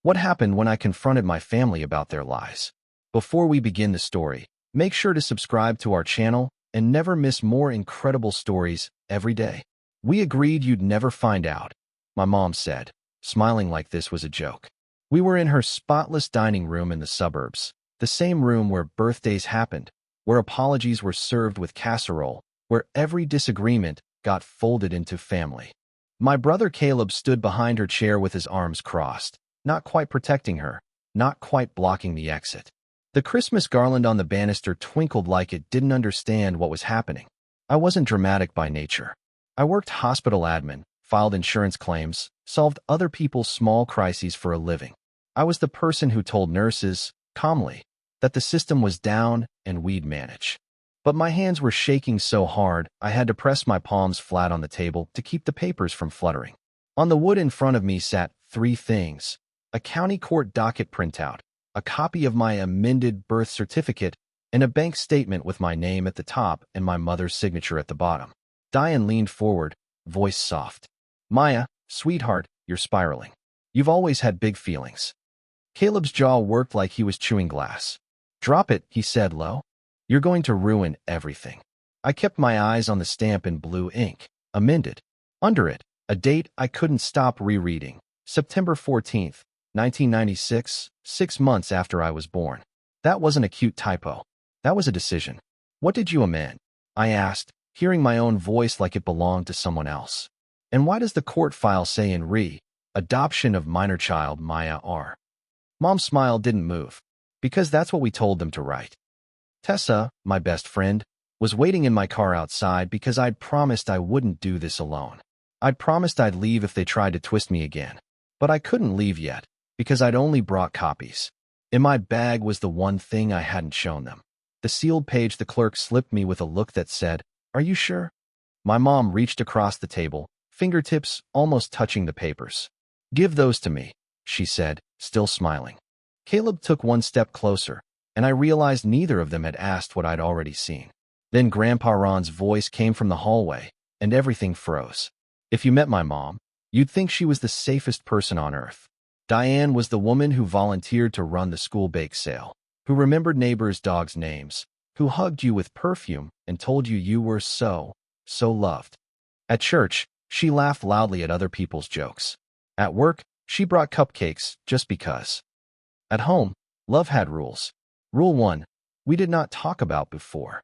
What happened when I confronted my family about their lies? Before we begin the story, make sure to subscribe to our channel and never miss more incredible stories every day. We agreed you'd never find out, my mom said, smiling like this was a joke. We were in her spotless dining room in the suburbs, the same room where birthdays happened, where apologies were served with casserole, where every disagreement got folded into family. My brother Caleb stood behind her chair with his arms crossed, not quite protecting her, not quite blocking the exit. The Christmas garland on the banister twinkled like it didn't understand what was happening. I wasn't dramatic by nature. I worked hospital admin, filed insurance claims, solved other people's small crises for a living. I was the person who told nurses, calmly, that the system was down and we'd manage. But my hands were shaking so hard, I had to press my palms flat on the table to keep the papers from fluttering. On the wood in front of me sat three things: a county court docket printout, a copy of my amended birth certificate, and a bank statement with my name at the top and my mother's signature at the bottom. Diane leaned forward, voice soft. "Maya, sweetheart, you're spiraling. You've always had big feelings." Caleb's jaw worked like he was chewing glass. "Drop it," he said low. "You're going to ruin everything." I kept my eyes on the stamp in blue ink, amended. Under it, a date I couldn't stop rereading, September 14th, 1996, 6 months after I was born. That wasn't a cute typo. That was a decision. "What did you amend?" I asked, hearing my own voice like it belonged to someone else. "And why does the court file say in adoption of minor child Maya R?" Mom's smile didn't move. "Because that's what we told them to write." Tessa, my best friend, was waiting in my car outside because I'd promised I wouldn't do this alone. I'd promised I'd leave if they tried to twist me again. But I couldn't leave yet, because I'd only brought copies. In my bag was the one thing I hadn't shown them. The sealed page the clerk slipped me with a look that said, "Are you sure?" My mom reached across the table, fingertips almost touching the papers. "Give those to me," she said, still smiling. Caleb took one step closer, and I realized neither of them had asked what I'd already seen. Then Grandpa Ron's voice came from the hallway, and everything froze. "If you met my mom, you'd think she was the safest person on earth. Diane was the woman who volunteered to run the school bake sale, who remembered neighbors' dogs' names, who hugged you with perfume and told you you were so loved. At church, she laughed loudly at other people's jokes. At work, she brought cupcakes just because. At home, love had rules. Rule 1, we did not talk about before.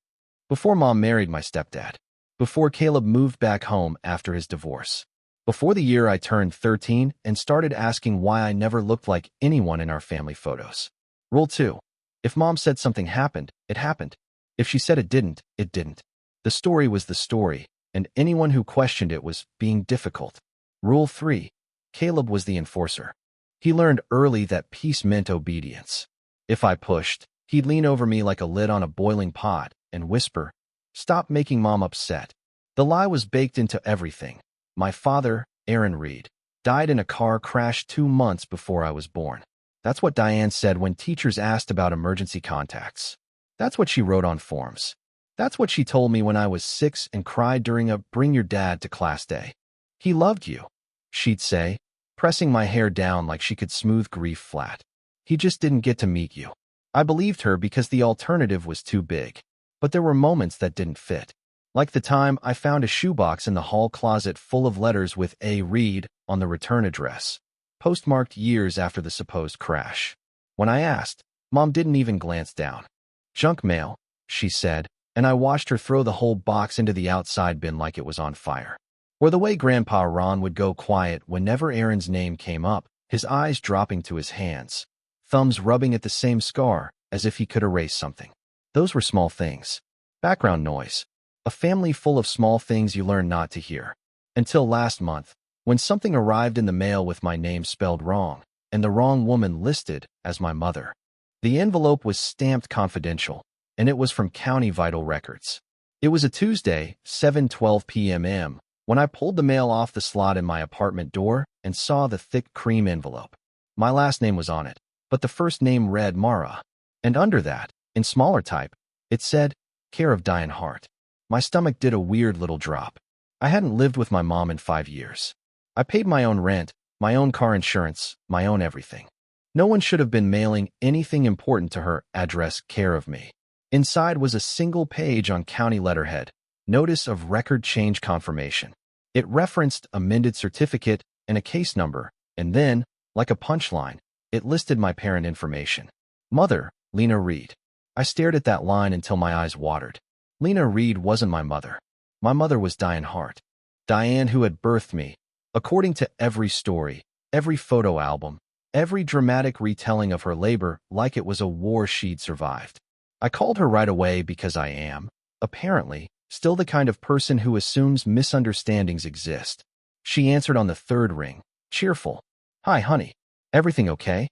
Before Mom married my stepdad. Before Caleb moved back home after his divorce. Before the year I turned 13 and started asking why I never looked like anyone in our family photos. Rule 2, if Mom said something happened, it happened. If she said it didn't, it didn't. The story was the story, and anyone who questioned it was being difficult. Rule 3, Caleb was the enforcer. He learned early that peace meant obedience. If I pushed, he'd lean over me like a lid on a boiling pot and whisper, "Stop making Mom upset." The lie was baked into everything. My father, Aaron Reed, died in a car crash 2 months before I was born. That's what Diane said when teachers asked about emergency contacts. That's what she wrote on forms. That's what she told me when I was 6 and cried during a "bring your dad to class" day. "He loved you," she'd say, pressing my hair down like she could smooth grief flat. "He just didn't get to meet you." I believed her because the alternative was too big. But there were moments that didn't fit. Like the time I found a shoebox in the hall closet full of letters with A. Reed on the return address, postmarked years after the supposed crash. When I asked, Mom didn't even glance down. "Junk mail," she said, and I watched her throw the whole box into the outside bin like it was on fire. Or the way Grandpa Ron would go quiet whenever Aaron's name came up, his eyes dropping to his hands, thumbs rubbing at the same scar as if he could erase something. Those were small things. Background noise. A family full of small things you learn not to hear. Until last month, when something arrived in the mail with my name spelled wrong, and the wrong woman listed as my mother. The envelope was stamped confidential, and it was from County Vital Records. It was a Tuesday, 7:12 p.m., when I pulled the mail off the slot in my apartment door and saw the thick cream envelope. My last name was on it, but the first name read Mara. And under that, in smaller type, it said, "Care of Diane Hart." My stomach did a weird little drop. I hadn't lived with my mom in 5 years. I paid my own rent, my own car insurance, my own everything. No one should have been mailing anything important to her address care of me. Inside was a single page on county letterhead, notice of record change confirmation. It referenced amended certificate and a case number, and then, like a punchline, it listed my parent information. Mother, Lena Reed. I stared at that line until my eyes watered. Lena Reed wasn't my mother. My mother was Diane Hart. Diane who had birthed me, according to every story, every photo album, every dramatic retelling of her labor like it was a war she'd survived. I called her right away because I am, apparently, still the kind of person who assumes misunderstandings exist. She answered on the third ring, cheerful. Hi, honey. Everything okay?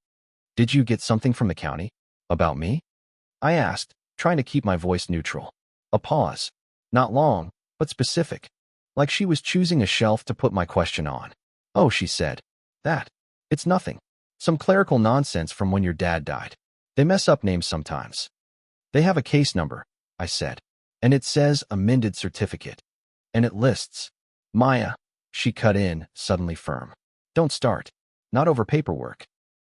Did you get something from the county? About me? I asked, trying to keep my voice neutral. A pause. Not long, but specific. Like she was choosing a shelf to put my question on. Oh, she said. That. It's nothing. Some clerical nonsense from when your dad died. They mess up names sometimes. They have a case number, I said. And it says amended certificate. And it lists. Maya. She cut in, suddenly firm. Don't start. Not over paperwork.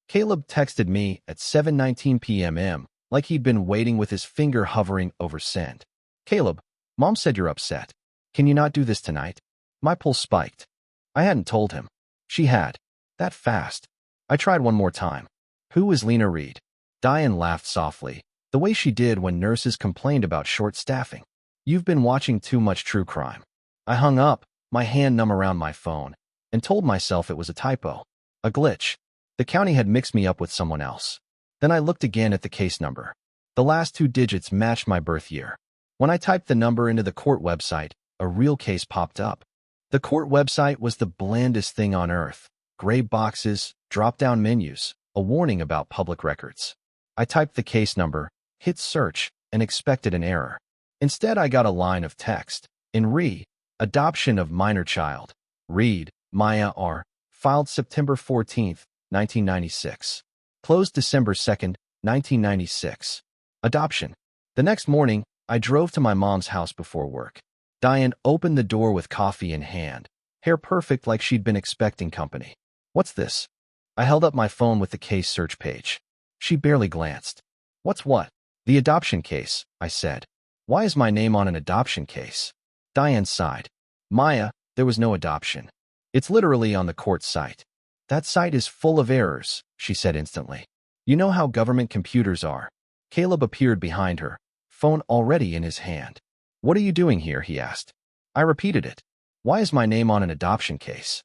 Caleb texted me at 7:19 p.m. like he'd been waiting with his finger hovering over send. Caleb, Mom said you're upset. Can you not do this tonight? My pulse spiked. I hadn't told him. She had. That fast. I tried one more time. Who is Lena Reed? Diane laughed softly, the way she did when nurses complained about short staffing. You've been watching too much true crime. I hung up, my hand numb around my phone, and told myself it was a typo. A glitch. The county had mixed me up with someone else. Then I looked again at the case number. The last 2 digits matched my birth year. When I typed the number into the court website, a real case popped up. The court website was the blandest thing on earth. Gray boxes, drop-down menus, a warning about public records. I typed the case number, hit search, and expected an error. Instead, I got a line of text. In adoption of minor child. Reed, Maya R. Filed September 14, 1996. Closed December 2, 1996. Adoption. The next morning, I drove to my mom's house before work. Diane opened the door with coffee in hand, hair perfect like she'd been expecting company. What's this? I held up my phone with the case search page. She barely glanced. What's what? The adoption case, I said. Why is my name on an adoption case? Diane sighed. Maya, there was no adoption. It's literally on the court site. That site is full of errors, she said instantly. You know how government computers are. Caleb appeared behind her, phone already in his hand. What are you doing here? He asked. I repeated it. Why is my name on an adoption case?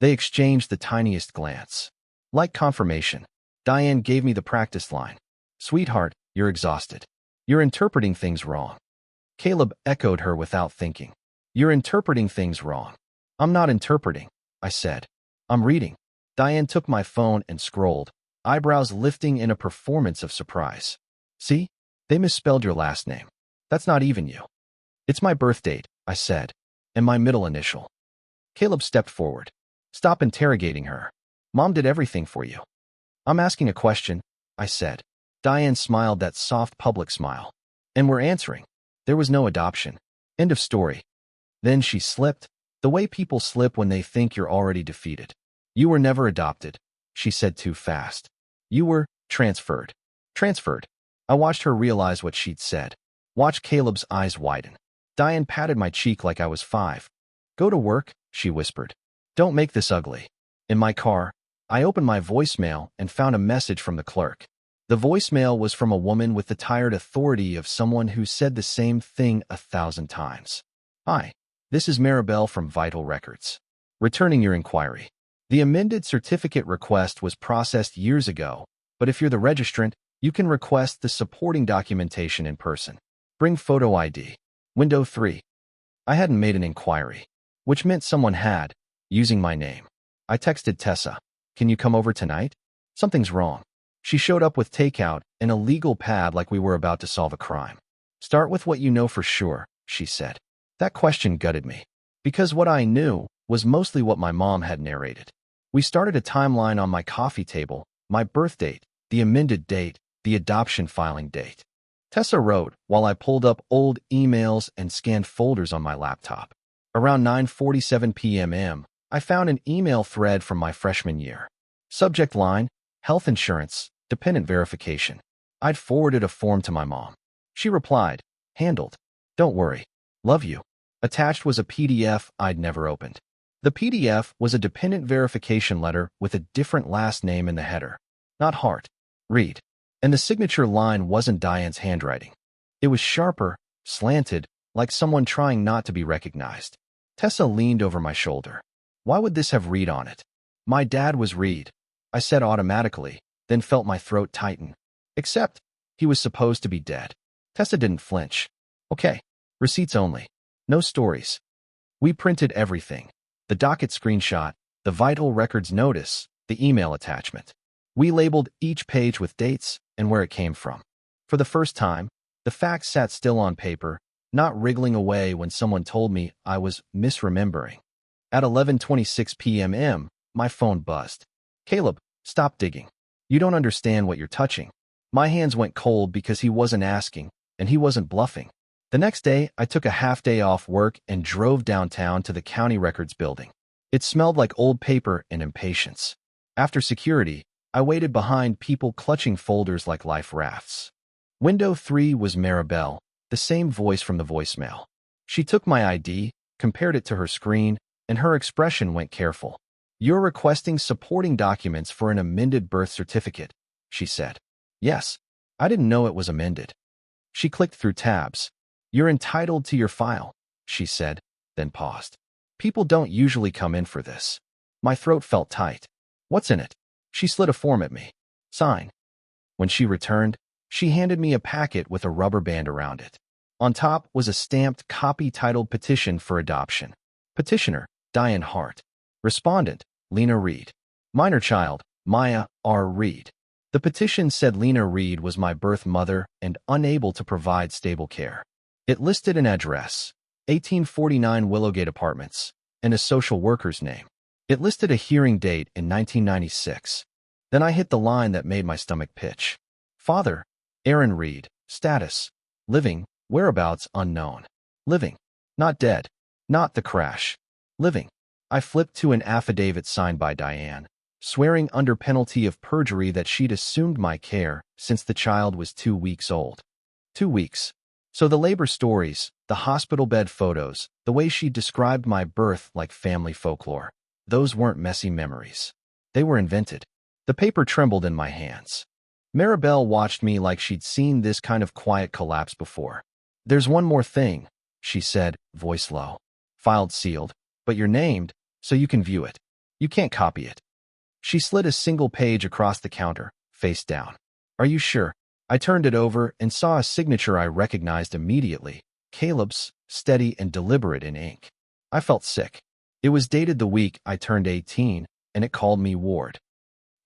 They exchanged the tiniest glance. Like confirmation, Diane gave me the practice line. Sweetheart, you're exhausted. You're interpreting things wrong. Caleb echoed her without thinking. You're interpreting things wrong. I'm not interpreting, I said. I'm reading. Diane took my phone and scrolled, eyebrows lifting in a performance of surprise. See? They misspelled your last name. That's not even you. It's my birth date, I said, and my middle initial. Caleb stepped forward. Stop interrogating her. Mom did everything for you. I'm asking a question, I said. Diane smiled that soft public smile. And we're answering. There was no adoption. End of story. Then she slipped, the way people slip when they think you're already defeated. You were never adopted, she said too fast. You were transferred. Transferred. I watched her realize what she'd said. Watched Caleb's eyes widen. Diane patted my cheek like I was 5. Go to work, she whispered. Don't make this ugly. In my car, I opened my voicemail and found a message from the clerk. The voicemail was from a woman with the tired authority of someone who said the same thing 1,000 times. Hi, this is Maribel from Vital Records. Returning your inquiry. The amended certificate request was processed years ago, but if you're the registrant, you can request the supporting documentation in person. Bring photo ID. Window 3. I hadn't made an inquiry, which meant someone had, using my name. I texted Tessa. Can you come over tonight? Something's wrong. She showed up with takeout and a legal pad like we were about to solve a crime. Start with what you know for sure, she said. That question gutted me, because what I knew was mostly what my mom had narrated. We started a timeline on my coffee table, my birth date, the amended date, the adoption filing date. Tessa wrote while I pulled up old emails and scanned folders on my laptop. Around 9:47 p.m., I found an email thread from my freshman year. Subject line, Health insurance, dependent verification. I'd forwarded a form to my mom. She replied, handled. Don't worry. Love you. Attached was a PDF I'd never opened. The PDF was a dependent verification letter with a different last name in the header. Not Hart. Reed. And the signature line wasn't Diane's handwriting. It was sharper, slanted, like someone trying not to be recognized. Tessa leaned over my shoulder. Why would this have Reed on it? My dad was Reed, I said automatically, then felt my throat tighten. Except, he was supposed to be dead. Tessa didn't flinch. Okay, receipts only. No stories. We printed everything. The docket screenshot, the vital records notice, the email attachment. We labeled each page with dates and where it came from. For the first time, the facts sat still on paper, not wriggling away when someone told me I was misremembering. At 11:26 p.m., my phone buzzed. Caleb, stop digging. You don't understand what you're touching. My hands went cold because he wasn't asking, and he wasn't bluffing. The next day, I took a half-day off work and drove downtown to the county records building. It smelled like old paper and impatience. After security, I waited behind people clutching folders like life rafts. Window 3 was Maribel, the same voice from the voicemail. She took my ID, compared it to her screen, and her expression went careful. You're requesting supporting documents for an amended birth certificate, she said. Yes, I didn't know it was amended. She clicked through tabs. You're entitled to your file, she said, then paused. People don't usually come in for this. My throat felt tight. What's in it? She slid a form at me. Sign. When she returned, she handed me a packet with a rubber band around it. On top was a stamped copy titled Petition for Adoption. Petitioner, Diane Hart. Respondent, Lena Reed. Minor child, Maya R. Reed. The petition said Lena Reed was my birth mother and unable to provide stable care. It listed an address, 1849 Willowgate Apartments, and a social worker's name. It listed a hearing date in 1996. Then I hit the line that made my stomach pitch. Father, Aaron Reed. Status, living, whereabouts unknown. Living, not dead, not the crash. Living. I flipped to an affidavit signed by Diane, swearing under penalty of perjury that she'd assumed my care since the child was 2 weeks old. 2 weeks. So the labor stories, the hospital bed photos, the way she described my birth like family folklore, those weren't messy memories. They were invented. The paper trembled in my hands. Maribel watched me like she'd seen this kind of quiet collapse before. There's one more thing, she said, voice low. Filed sealed, but you're named, so you can view it. You can't copy it. She slid a single page across the counter, face down. Are you sure? I turned it over and saw a signature I recognized immediately, Caleb's, steady and deliberate in ink. I felt sick. It was dated the week I turned 18, and it called me Ward.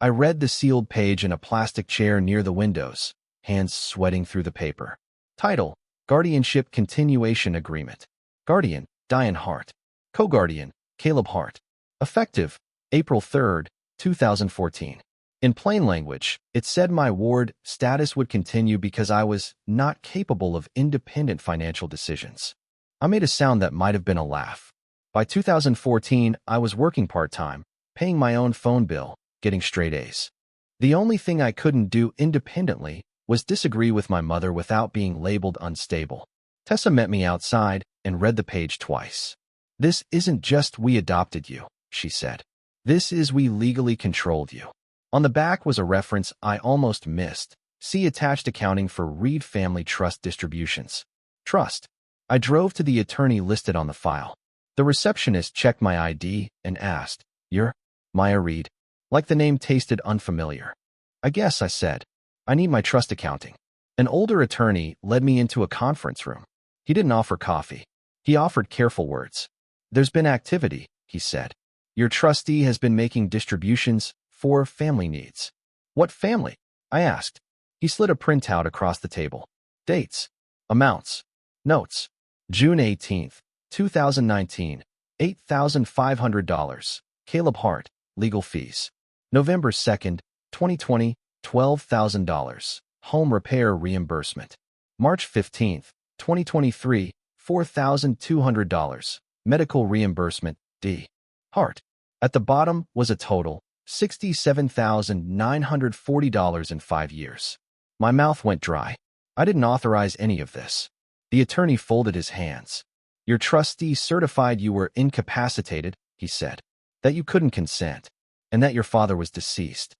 I read the sealed page in a plastic chair near the windows, hands sweating through the paper. Title, Guardianship Continuation Agreement. Guardian, Diane Hart. Co-guardian, Caleb Hart. Effective, April 3, 2014. In plain language, it said my ward status would continue because I was not capable of independent financial decisions. I made a sound that might have been a laugh. By 2014, I was working part-time, paying my own phone bill, getting straight A's. The only thing I couldn't do independently was disagree with my mother without being labeled unstable. Tessa met me outside and read the page twice. This isn't just we adopted you, she said. This is we legally controlled you. On the back was a reference I almost missed. See attached accounting for Reed Family Trust distributions. Trust. I drove to the attorney listed on the file. The receptionist checked my ID and asked, You're Maya Reed? Like the name tasted unfamiliar. I guess, I said. I need my trust accounting. An older attorney led me into a conference room. He didn't offer coffee. He offered careful words. There's been activity, he said. Your trustee has been making distributions for family needs. What family? I asked. He slid a printout across the table. Dates. Amounts. Notes. June 18, 2019. $8,500. Caleb Hart. Legal fees. November 2nd, 2020. $12,000. Home repair reimbursement. March 15th, 2023. $4,200. Medical reimbursement. D. Hart. At the bottom was a total, $67,940 in 5 years. My mouth went dry. I didn't authorize any of this. The attorney folded his hands. Your trustee certified you were incapacitated, he said, that you couldn't consent, and that your father was deceased.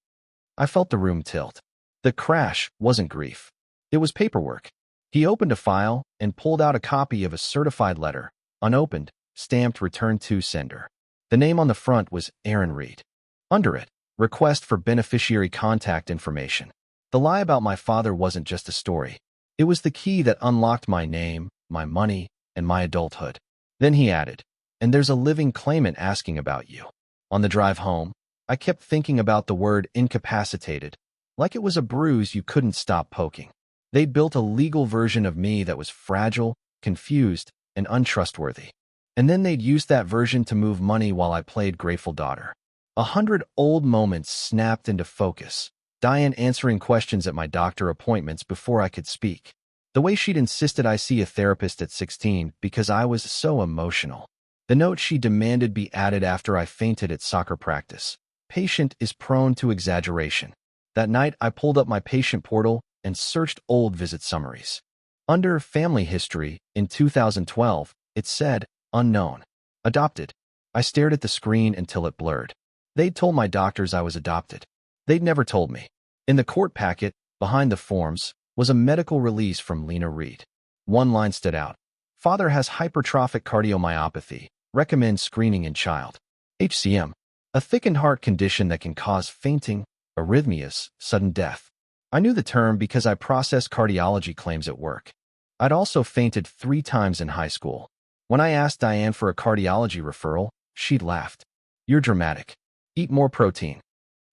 I felt the room tilt. The crash wasn't grief. It was paperwork. He opened a file and pulled out a copy of a certified letter, unopened, stamped return to sender. The name on the front was Aaron Reed. Under it, request for beneficiary contact information. The lie about my father wasn't just a story. It was the key that unlocked my name, my money, and my adulthood. Then he added, and there's a living claimant asking about you. On the drive home, I kept thinking about the word incapacitated, like it was a bruise you couldn't stop poking. They'd built a legal version of me that was fragile, confused, and untrustworthy. And then they'd used that version to move money while I played Grateful Daughter. 100 old moments snapped into focus. Diane answering questions at my doctor appointments before I could speak. The way she'd insisted I see a therapist at 16 because I was so emotional. The note she demanded be added after I fainted at soccer practice. Patient is prone to exaggeration. That night, I pulled up my patient portal and searched old visit summaries. Under family history, in 2012, it said, unknown. Adopted. I stared at the screen until it blurred. They'd told my doctors I was adopted. They'd never told me. In the court packet, behind the forms, was a medical release from Lena Reed. One line stood out. Father has hypertrophic cardiomyopathy. Recommend screening in child. HCM. A thickened heart condition that can cause fainting, arrhythmias, sudden death. I knew the term because I processed cardiology claims at work. I'd also fainted 3 times in high school. When I asked Diane for a cardiology referral, she'd laughed. You're dramatic. Eat more protein.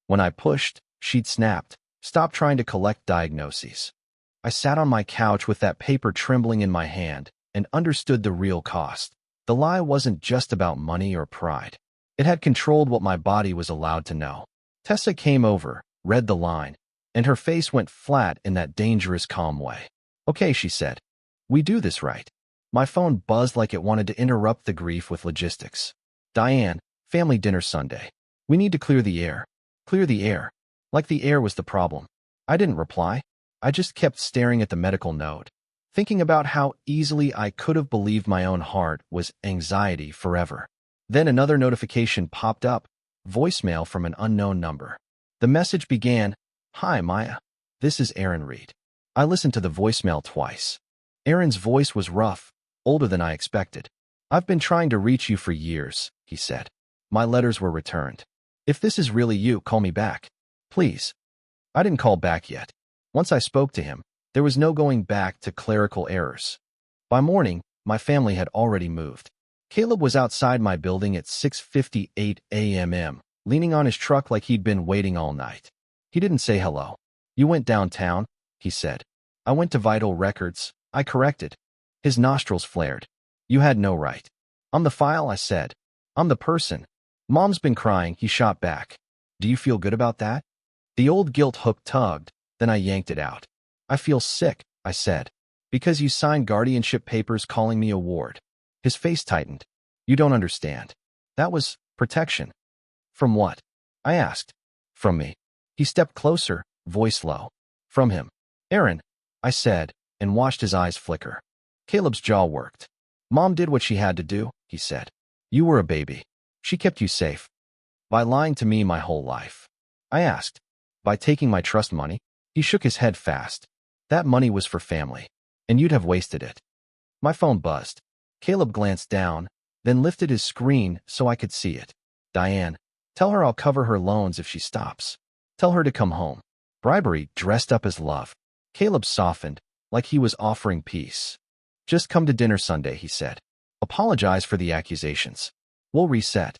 When I pushed, she'd snapped. Stop trying to collect diagnoses. I sat on my couch with that paper trembling in my hand and understood the real cost. The lie wasn't just about money or pride. It had controlled what my body was allowed to know. Tessa came over, read the line, and her face went flat in that dangerous calm way. Okay, she said. We do this right. My phone buzzed like it wanted to interrupt the grief with logistics. Diane, family dinner Sunday. We need to clear the air. Clear the air. Like the air was the problem. I didn't reply. I just kept staring at the medical note, thinking about how easily I could have believed my own heart was anxiety forever. Then another notification popped up, voicemail from an unknown number. The message began, Hi, Maya. This is Aaron Reed. I listened to the voicemail twice. Aaron's voice was rough, older than I expected. I've been trying to reach you for years, he said. My letters were returned. If this is really you, call me back. Please. I didn't call back yet. Once I spoke to him, there was no going back to clerical errors. By morning, my family had already moved. Caleb was outside my building at 6:58 a.m., leaning on his truck like he'd been waiting all night. He didn't say hello. You went downtown, he said. I went to Vital Records, I corrected. His nostrils flared. You had no right. I'm the file, I said. I'm the person. Mom's been crying, he shot back. Do you feel good about that? The old guilt hook tugged, then I yanked it out. I feel sick, I said. Because you signed guardianship papers calling me a ward. His face tightened. You don't understand. That was protection. From what? I asked. From me. He stepped closer, voice low. From him. Aaron, I said, and watched his eyes flicker. Caleb's jaw worked. Mom did what she had to do, he said. You were a baby. She kept you safe. By lying to me my whole life. I asked. By taking my trust money? He shook his head fast. That money was for family, and you'd have wasted it. My phone buzzed. Caleb glanced down, then lifted his screen so I could see it. Diane, tell her I'll cover her loans if she stops. Tell her to come home. Bribery dressed up as love. Caleb softened, like he was offering peace. Just come to dinner Sunday, he said. Apologize for the accusations. We'll reset.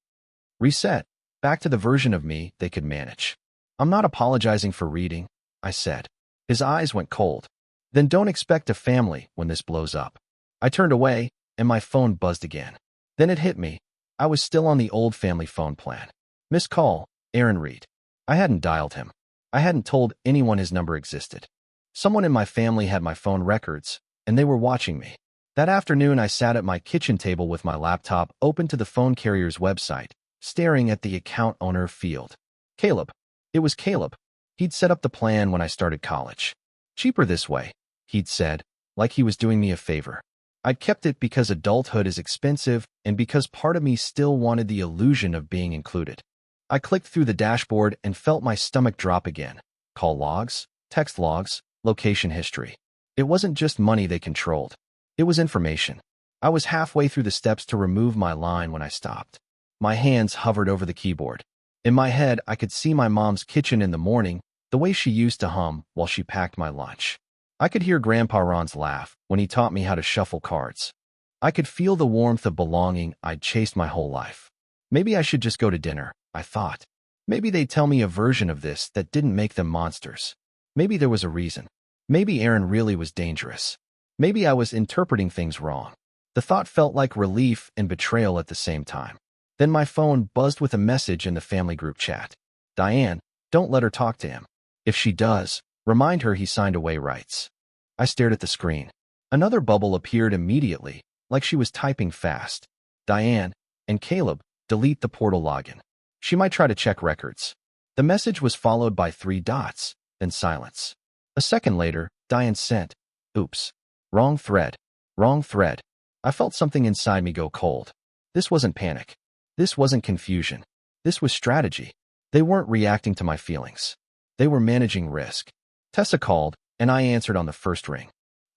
Reset. Back to the version of me they could manage. I'm not apologizing for reading, I said. His eyes went cold. Then don't expect a family when this blows up. I turned away, and my phone buzzed again. Then it hit me. I was still on the old family phone plan. Missed call, Aaron Reed. I hadn't dialed him. I hadn't told anyone his number existed. Someone in my family had my phone records, and they were watching me. That afternoon, I sat at my kitchen table with my laptop open to the phone carrier's website, staring at the account owner field. Caleb. It was Caleb. He'd set up the plan when I started college. Cheaper this way, he'd said, like he was doing me a favor. I'd kept it because adulthood is expensive and because part of me still wanted the illusion of being included. I clicked through the dashboard and felt my stomach drop again. Call logs, text logs, location history. It wasn't just money they controlled. It was information. I was halfway through the steps to remove my line when I stopped. My hands hovered over the keyboard. In my head, I could see my mom's kitchen in the morning, the way she used to hum while she packed my lunch. I could hear Grandpa Ron's laugh when he taught me how to shuffle cards. I could feel the warmth of belonging I'd chased my whole life. Maybe I should just go to dinner, I thought. Maybe they'd tell me a version of this that didn't make them monsters. Maybe there was a reason. Maybe Aaron really was dangerous. Maybe I was interpreting things wrong. The thought felt like relief and betrayal at the same time. Then my phone buzzed with a message in the family group chat. Diane, don't let her talk to him. If she does, remind her he signed away rights. I stared at the screen. Another bubble appeared immediately, like she was typing fast. Diane and Caleb, delete the portal login. She might try to check records. The message was followed by 3 dots, then silence. A second later, Diane sent, oops, wrong thread, wrong thread. I felt something inside me go cold. This wasn't panic. This wasn't confusion. This was strategy. They weren't reacting to my feelings. They were managing risk. Tessa called, and I answered on the first ring.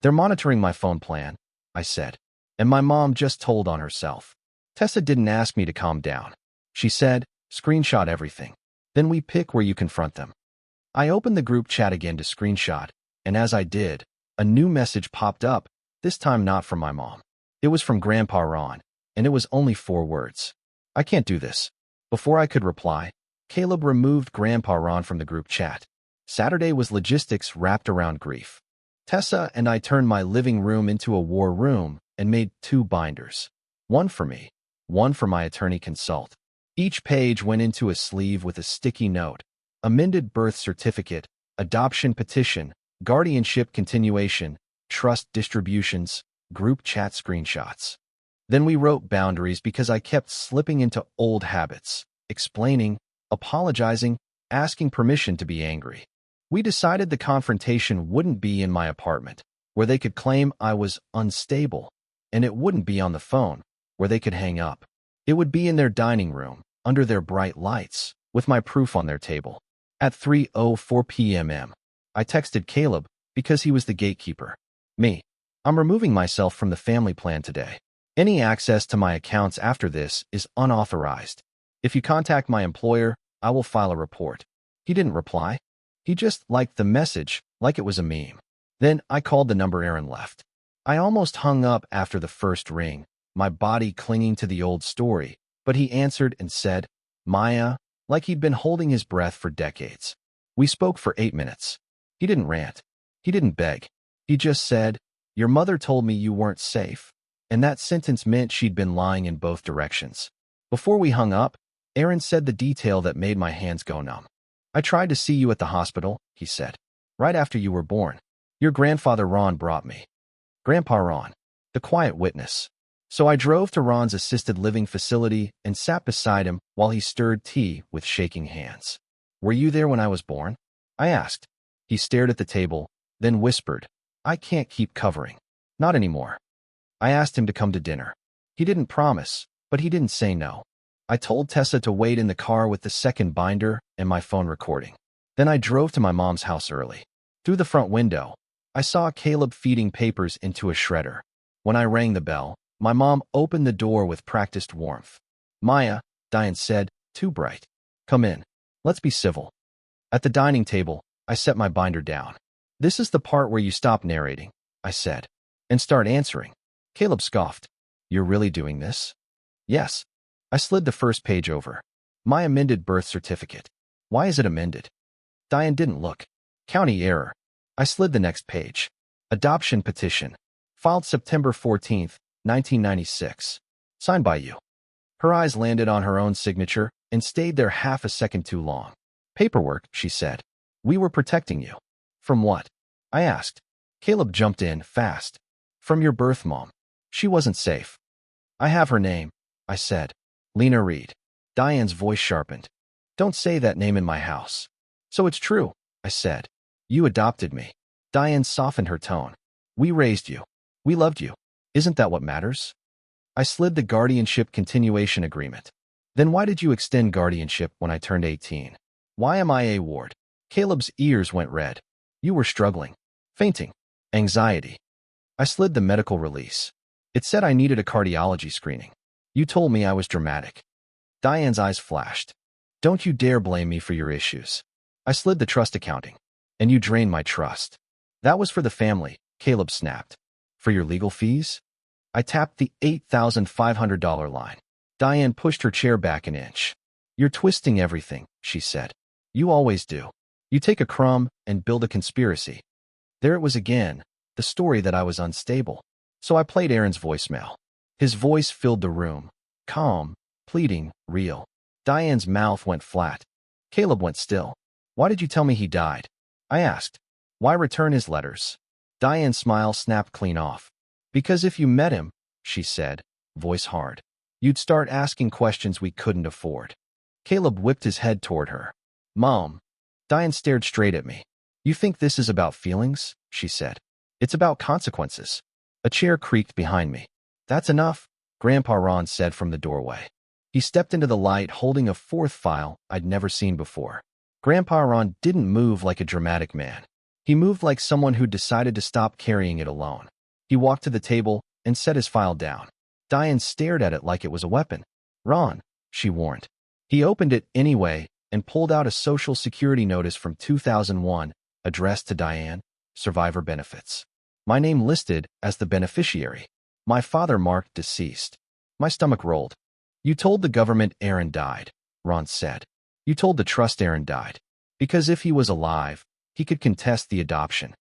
They're monitoring my phone plan, I said. And my mom just told on herself. Tessa didn't ask me to calm down. She said, screenshot everything. Then we pick where you confront them. I opened the group chat again to screenshot, and as I did, a new message popped up, this time not from my mom. It was from Grandpa Ron, and it was only 4 words. I can't do this. Before I could reply, Caleb removed Grandpa Ron from the group chat. Saturday was logistics wrapped around grief. Tessa and I turned my living room into a war room and made 2 binders. One for me, one for my attorney consult. Each page went into a sleeve with a sticky note. Amended birth certificate, adoption petition, guardianship continuation, trust distributions, group chat screenshots. Then we wrote boundaries because I kept slipping into old habits, explaining, apologizing, asking permission to be angry. We decided the confrontation wouldn't be in my apartment, where they could claim I was unstable, and it wouldn't be on the phone, where they could hang up. It would be in their dining room, under their bright lights, with my proof on their table. At 3:04 p.m., I texted Caleb because he was the gatekeeper. Me. I'm removing myself from the family plan today. Any access to my accounts after this is unauthorized. If you contact my employer, I will file a report. He didn't reply. He just liked the message like it was a meme. Then I called the number Aaron left. I almost hung up after the first ring, my body clinging to the old story, but he answered and said, Maya, like he'd been holding his breath for decades. We spoke for 8 minutes. He didn't rant. He didn't beg. He just said, your mother told me you weren't safe. And that sentence meant she'd been lying in both directions. Before we hung up, Aaron said the detail that made my hands go numb. I tried to see you at the hospital, he said. Right after you were born. Your grandfather Ron brought me. Grandpa Ron, the quiet witness. So I drove to Ron's assisted living facility and sat beside him while he stirred tea with shaking hands. Were you there when I was born? I asked. He stared at the table, then whispered, I can't keep covering. Not anymore. I asked him to come to dinner. He didn't promise, but he didn't say no. I told Tessa to wait in the car with the second binder and my phone recording. Then I drove to my mom's house early. Through the front window, I saw Caleb feeding papers into a shredder. When I rang the bell, my mom opened the door with practiced warmth. Maya, Diane said, too bright. Come in. Let's be civil. At the dining table, I set my binder down. This is the part where you stop narrating, I said, and start answering. Caleb scoffed. You're really doing this? Yes. I slid the first page over. My amended birth certificate. Why is it amended? Diane didn't look. County error. I slid the next page. Adoption petition. Filed September 14th, 1996. Signed by you. Her eyes landed on her own signature and stayed there half a second too long. Paperwork, she said. We were protecting you. From what? I asked. Caleb jumped in fast. From your birth mom. She wasn't safe. I have her name, I said. Lena Reed. Diane's voice sharpened. Don't say that name in my house. So it's true, I said. You adopted me. Diane softened her tone. We raised you. We loved you. Isn't that what matters? I slid the guardianship continuation agreement. Then why did you extend guardianship when I turned 18? Why am I a ward? Caleb's ears went red. You were struggling. Fainting. Anxiety. I slid the medical release. It said I needed a cardiology screening. You told me I was dramatic. Diane's eyes flashed. Don't you dare blame me for your issues. I slid the trust accounting. And you drained my trust. That was for the family, Caleb snapped. For your legal fees? I tapped the $8,500 line. Diane pushed her chair back an inch. You're twisting everything, she said. You always do. You take a crumb and build a conspiracy. There it was again, the story that I was unstable. So I played Aaron's voicemail. His voice filled the room. Calm, pleading, real. Diane's mouth went flat. Caleb went still. Why did you tell me he died? I asked. Why return his letters? Diane's smile snapped clean off. Because if you met him, she said, voice hard, you'd start asking questions we couldn't afford. Caleb whipped his head toward her. Mom. Diane stared straight at me. You think this is about feelings? She said. It's about consequences. A chair creaked behind me. That's enough, Grandpa Ron said from the doorway. He stepped into the light holding a fourth file I'd never seen before. Grandpa Ron didn't move like a dramatic man. He moved like someone who decided to stop carrying it alone. He walked to the table and set his file down. Diane stared at it like it was a weapon. Ron, she warned. He opened it anyway and pulled out a Social Security notice from 2001, addressed to Diane, survivor benefits. My name listed as the beneficiary. My father marked deceased. My stomach rolled. You told the government Aaron died, Ron said. You told the trust Aaron died. Because if he was alive, he could contest the adoption.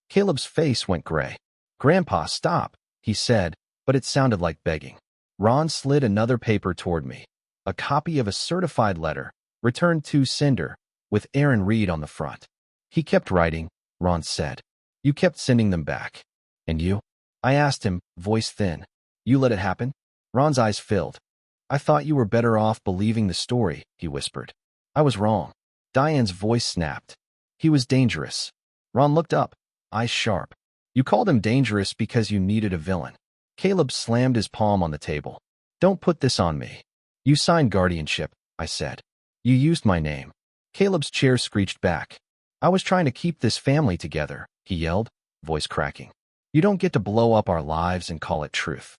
Caleb's face went gray. Grandpa, stop, he said, but it sounded like begging. Ron slid another paper toward me. A copy of a certified letter, returned to sender, with Aaron Reed on the front. He kept writing, Ron said. You kept sending them back. And you? I asked him, voice thin. You let it happen? Ron's eyes filled. I thought you were better off believing the story, he whispered. I was wrong. Diane's voice snapped. He was dangerous. Ron looked up, eyes sharp. You called him dangerous because you needed a villain. Caleb slammed his palm on the table. Don't put this on me. You signed guardianship, I said. You used my name. Caleb's chair screeched back. I was trying to keep this family together, he yelled, voice cracking. You don't get to blow up our lives and call it truth.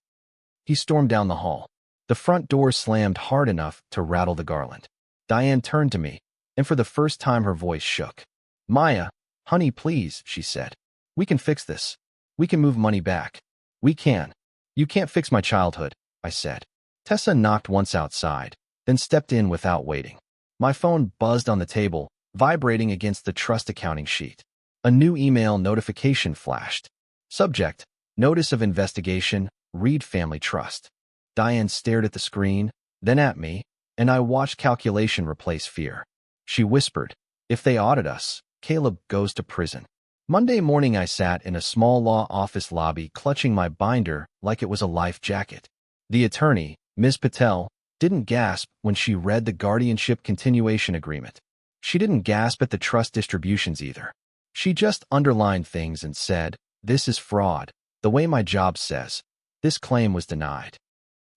He stormed down the hall. The front door slammed hard enough to rattle the garland. Diane turned to me, and for the first time her voice shook. Maya, honey, please, she said. We can fix this. We can move money back. We can. You can't fix my childhood, I said. Tessa knocked once outside, then stepped in without waiting. My phone buzzed on the table, vibrating against the trust accounting sheet. A new email notification flashed. Subject, Notice of Investigation, Reed Family Trust. Diane stared at the screen, then at me, and I watched calculation replace fear. She whispered, if they audit us, Caleb goes to prison. Monday morning I sat in a small law office lobby clutching my binder like it was a life jacket. The attorney, Ms. Patel, didn't gasp when she read the guardianship continuation agreement. She didn't gasp at the trust distributions either. She just underlined things and said, this is fraud, the way my job says. This claim was denied.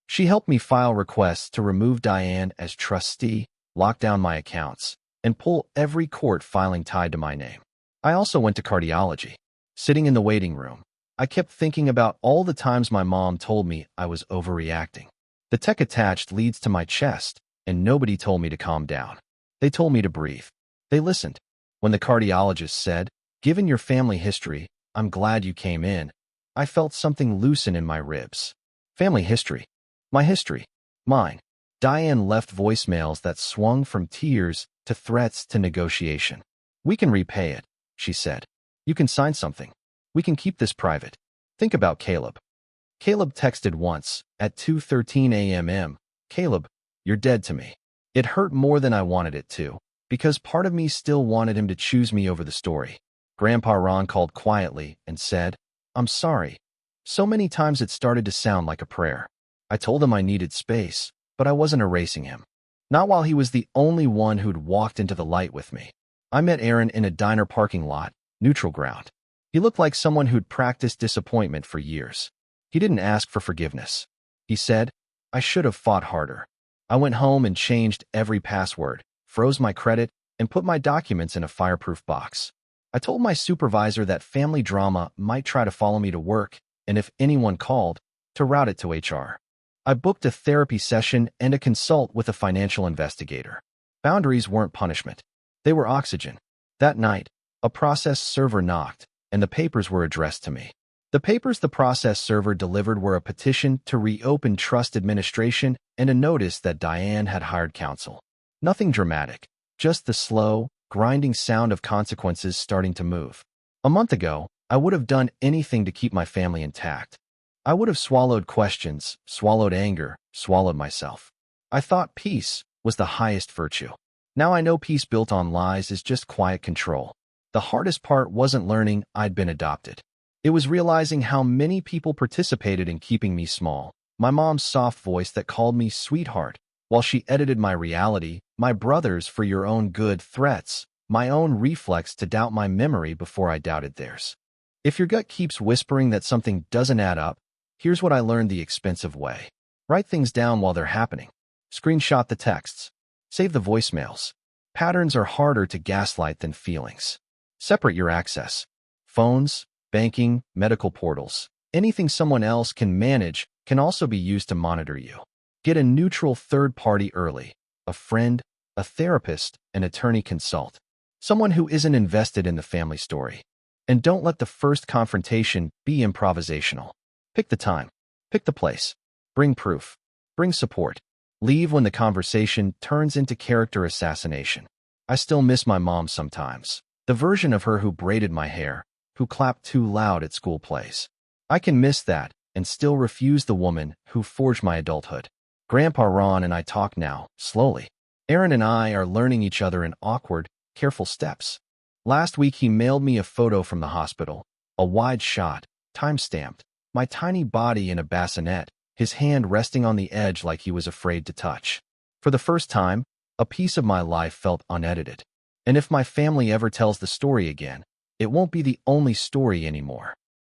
She helped me file requests to remove Diane as trustee, lock down my accounts, and pull every court filing tied to my name. I also went to cardiology. Sitting in the waiting room, I kept thinking about all the times my mom told me I was overreacting. The tech attached leads to my chest, and nobody told me to calm down. They told me to breathe. They listened. When the cardiologist said, given your family history, I'm glad you came in, I felt something loosen in my ribs. Family history. My history. Mine. Diane left voicemails that swung from tears to threats to negotiation. We can repay it, she said. You can sign something. We can keep this private. Think about Caleb. Caleb texted once, at 2:13 a.m. Caleb, you're dead to me. It hurt more than I wanted it to, because part of me still wanted him to choose me over the story. Grandpa Ron called quietly and said, I'm sorry. So many times it started to sound like a prayer. I told him I needed space, but I wasn't erasing him. Not while he was the only one who'd walked into the light with me. I met Aaron in a diner parking lot, neutral ground. He looked like someone who'd practiced disappointment for years. He didn't ask for forgiveness. He said, "I should have fought harder." I went home and changed every password, froze my credit, and put my documents in a fireproof box. I told my supervisor that family drama might try to follow me to work, and if anyone called, to route it to HR. I booked a therapy session and a consult with a financial investigator. Boundaries weren't punishment. They were oxygen. That night, a process server knocked, and the papers were addressed to me. The papers the process server delivered were a petition to reopen trust administration and a notice that Diane had hired counsel. Nothing dramatic, just the slow, grinding sound of consequences starting to move. A month ago, I would have done anything to keep my family intact. I would have swallowed questions, swallowed anger, swallowed myself. I thought peace was the highest virtue. Now I know peace built on lies is just quiet control. The hardest part wasn't learning I'd been adopted. It was realizing how many people participated in keeping me small. My mom's soft voice that called me sweetheart, while she edited my reality, my brother's for your own good threats, my own reflex to doubt my memory before I doubted theirs. If your gut keeps whispering that something doesn't add up, here's what I learned the expensive way. Write things down while they're happening. Screenshot the texts. Save the voicemails. Patterns are harder to gaslight than feelings. Separate your access. Phones, banking, medical portals. Anything someone else can manage can also be used to monitor you. Get a neutral third party early. A friend, a therapist, an attorney consult. Someone who isn't invested in the family story. And don't let the first confrontation be improvisational. Pick the time. Pick the place. Bring proof. Bring support. Leave when the conversation turns into character assassination. I still miss my mom sometimes. The version of her who braided my hair, who clapped too loud at school plays. I can miss that and still refuse the woman who forged my adulthood. Grandpa Ron and I talk now, slowly. Aaron and I are learning each other in awkward, careful steps. Last week he mailed me a photo from the hospital, a wide shot, time-stamped, my tiny body in a bassinet, his hand resting on the edge like he was afraid to touch. For the first time, a piece of my life felt unedited. And if my family ever tells the story again, it won't be the only story anymore.